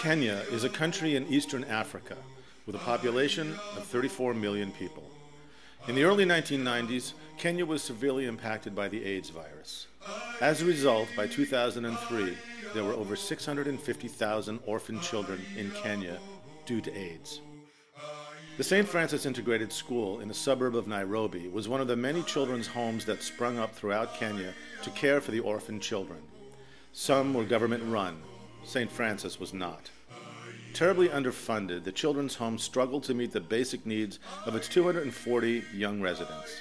Kenya is a country in eastern Africa with a population of 34 million people. In the early 1990s, Kenya was severely impacted by the AIDS virus. As a result, by 2003, there were over 650,000 orphan children in Kenya due to AIDS. The St. Francis Integrated School in a suburb of Nairobi was one of the many children's homes that sprung up throughout Kenya to care for the orphan children. Some were government-run. St. Francis was not. Terribly underfunded, the children's home struggled to meet the basic needs of its 240 young residents.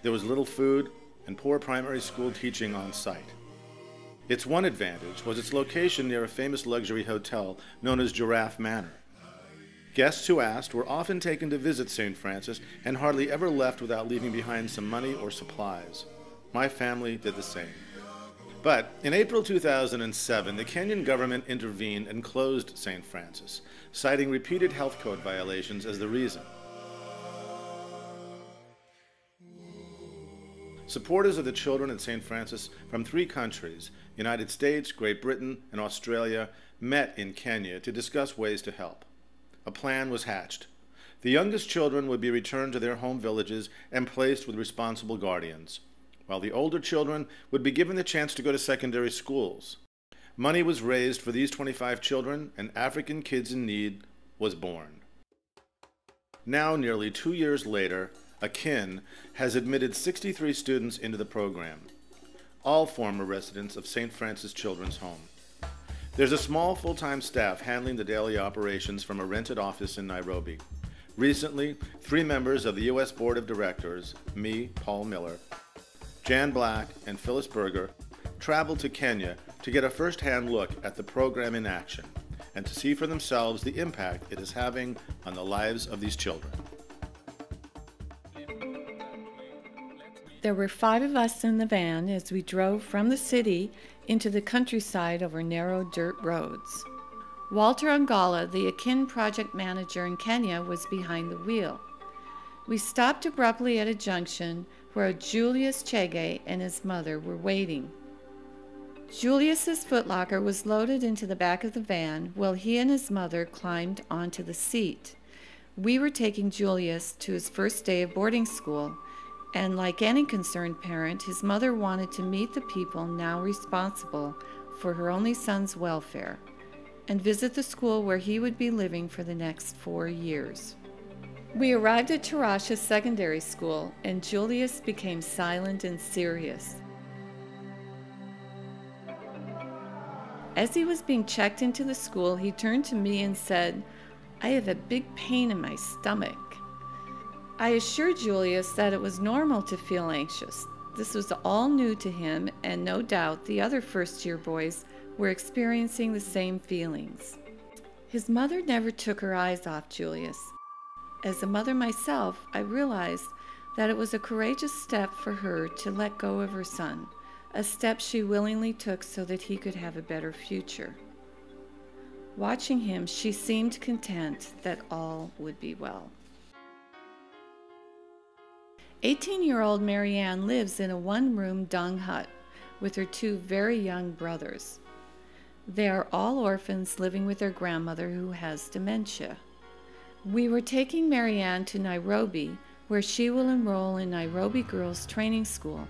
There was little food and poor primary school teaching on site. Its one advantage was its location near a famous luxury hotel known as Giraffe Manor. Guests who asked were often taken to visit St. Francis and hardly ever left without leaving behind some money or supplies. My family did the same. But in April 2007, the Kenyan government intervened and closed St. Francis, citing repeated health code violations as the reason. Supporters of the children at St. Francis from 3 countries, United States, Great Britain, and Australia, met in Kenya to discuss ways to help. A plan was hatched. The youngest children would be returned to their home villages and placed with responsible guardians, while the older children would be given the chance to go to secondary schools. Money was raised for these 25 children, and African Kids in Need was born. Now, nearly 2 years later, AKIN has admitted 63 students into the program, all former residents of St. Francis Children's Home. There's a small full-time staff handling the daily operations from a rented office in Nairobi. Recently, 3 members of the U.S. Board of Directors, me, Paul Miller, Jan Black, and Phyllis Berger, traveled to Kenya to get a first-hand look at the program in action and to see for themselves the impact it is having on the lives of these children. There were 5 of us in the van as we drove from the city into the countryside over narrow dirt roads. Walter Angala, the AKIN project manager in Kenya, was behind the wheel. We stopped abruptly at a junction where Julius Chege and his mother were waiting. Julius's footlocker was loaded into the back of the van while he and his mother climbed onto the seat. We were taking Julius to his first day of boarding school, and like any concerned parent, his mother wanted to meet the people now responsible for her only son's welfare and visit the school where he would be living for the next 4 years. We arrived at Tarasha's secondary school, and Julius became silent and serious. As he was being checked into the school, he turned to me and said, "I have a big pain in my stomach." I assured Julius that it was normal to feel anxious. This was all new to him, and no doubt the other first-year boys were experiencing the same feelings. His mother never took her eyes off Julius. As a mother myself, I realized that it was a courageous step for her to let go of her son, a step she willingly took so that he could have a better future. Watching him, she seemed content that all would be well. 18-year-old Marianne lives in a 1-room dung hut with her 2 very young brothers. They are all orphans living with their grandmother who has dementia. We were taking Marianne to Nairobi, where she will enroll in Nairobi Girls Training School,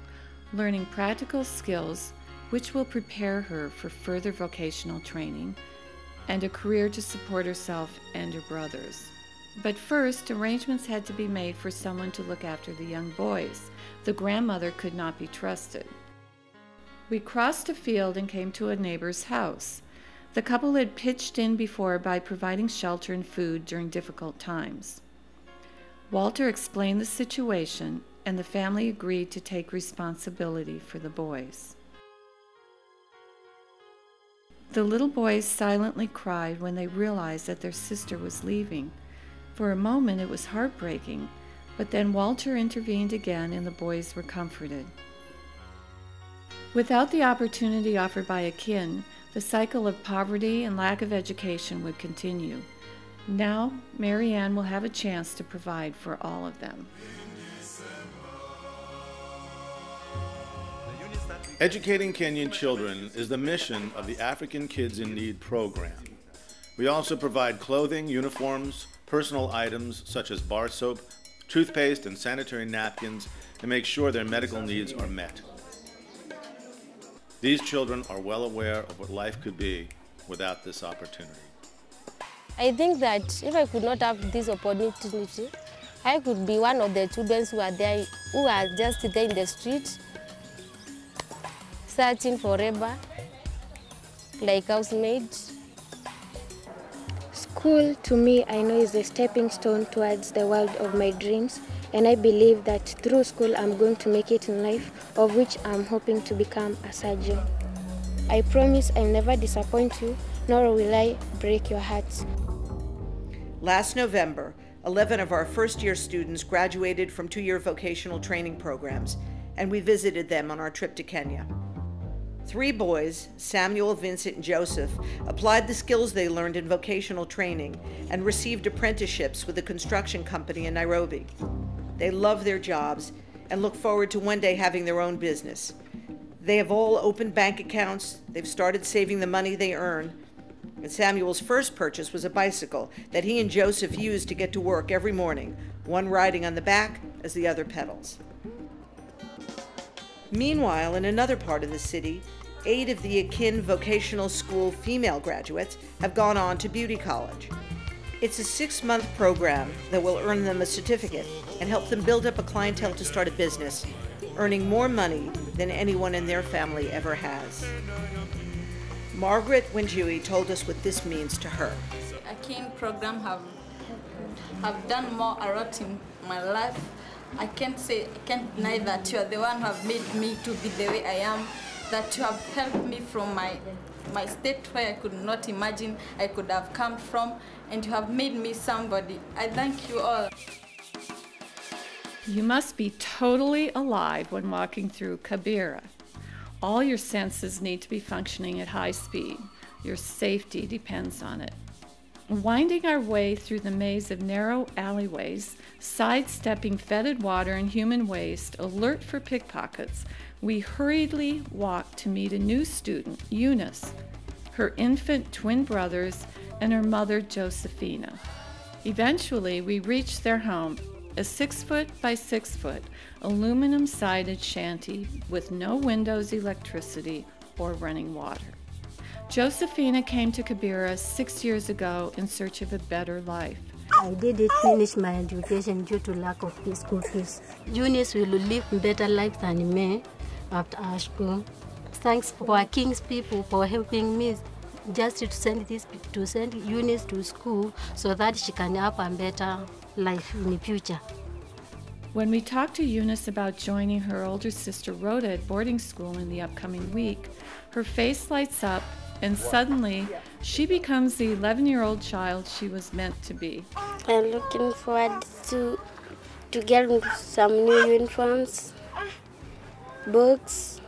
learning practical skills which will prepare her for further vocational training and a career to support herself and her brothers. But first, arrangements had to be made for someone to look after the young boys. The grandmother could not be trusted. We crossed a field and came to a neighbor's house. The couple had pitched in before by providing shelter and food during difficult times. Walter explained the situation, and the family agreed to take responsibility for the boys. The little boys silently cried when they realized that their sister was leaving. For a moment it was heartbreaking, but then Walter intervened again and the boys were comforted. Without the opportunity offered by AKIN, the cycle of poverty and lack of education would continue. Now, Marianne will have a chance to provide for all of them. Educating Kenyan children is the mission of the African Kids in Need program. We also provide clothing, uniforms, personal items such as bar soap, toothpaste, and sanitary napkins to make sure their medical needs are met. These children are well aware of what life could be without this opportunity. I think that if I could not have this opportunity, I could be one of the children who are there, who are just there in the street, searching for labor, like housemaids. School, to me, I know is a stepping stone towards the world of my dreams, and I believe that through school I'm going to make it in life, of which I'm hoping to become a surgeon. I promise I'll never disappoint you, nor will I break your hearts. Last November, 11 of our first-year students graduated from 2-year vocational training programs, and we visited them on our trip to Kenya. 3 boys, Samuel, Vincent, and Joseph, applied the skills they learned in vocational training and received apprenticeships with a construction company in Nairobi. They love their jobs and look forward to one day having their own business. They have all opened bank accounts, they've started saving the money they earn, and Samuel's first purchase was a bicycle that he and Joseph used to get to work every morning, one riding on the back as the other pedals. Meanwhile, in another part of the city, 8 of the AKIN Vocational School female graduates have gone on to beauty college. It's a 6-month program that will earn them a certificate and help them build up a clientele to start a business, earning more money than anyone in their family ever has. Margaret Wenjui told us what this means to her. AKIN program have done more a lot in my life. I can't deny that you are the one who have made me to be the way I am, that you have helped me from my state where I could not imagine I could have come from, and you have made me somebody. I thank you all. You must be totally alive when walking through Kibera. All your senses need to be functioning at high speed. Your safety depends on it. Winding our way through the maze of narrow alleyways, sidestepping fetid water and human waste, alert for pickpockets, we hurriedly walked to meet a new student, Eunice, her infant twin brothers, and her mother, Josephina. Eventually, we reached their home, a 6-foot by 6-foot aluminum-sided shanty with no windows, electricity, or running water. Josephina came to Kibera 6 years ago in search of a better life. I didn't finish my education due to lack of school fees. Juniors will live better life than me after our school. Thanks for AKIN's people for helping me just to send Eunice to school so that she can have a better life in the future. When we talked to Eunice about joining her older sister Rhoda at boarding school in the upcoming week, her face lights up and suddenly she becomes the 11-year-old child she was meant to be. I'm looking forward to get some new uniforms, books,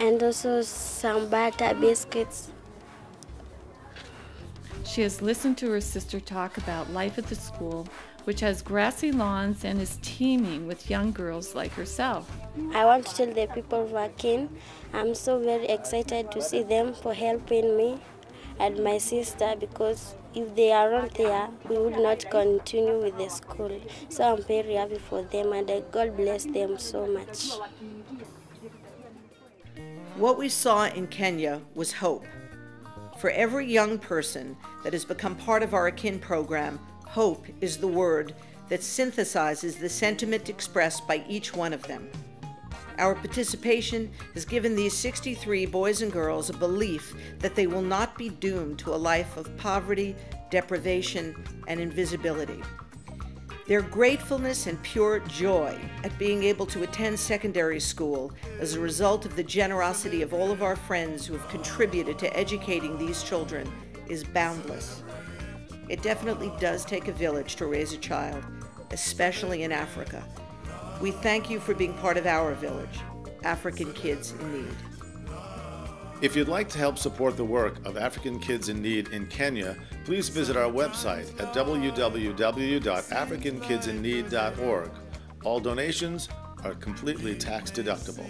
and also some butter biscuits. She has listened to her sister talk about life at the school, which has grassy lawns and is teeming with young girls like herself. I want to tell the people of AKIN, I'm so very excited to see them for helping me and my sister, because if they aren't there, we would not continue with the school. So I'm very happy for them, and God bless them so much. What we saw in Kenya was hope. For every young person that has become part of our AKIN program, hope is the word that synthesizes the sentiment expressed by each one of them. Our participation has given these 63 boys and girls a belief that they will not be doomed to a life of poverty, deprivation, and invisibility. Their gratefulness and pure joy at being able to attend secondary school as a result of the generosity of all of our friends who have contributed to educating these children is boundless. It definitely does take a village to raise a child, especially in Africa. We thank you for being part of our village, African Kids in Need. If you'd like to help support the work of African Kids in Need in Kenya, please visit our website at www.africankidsinneed.org. All donations are completely tax deductible.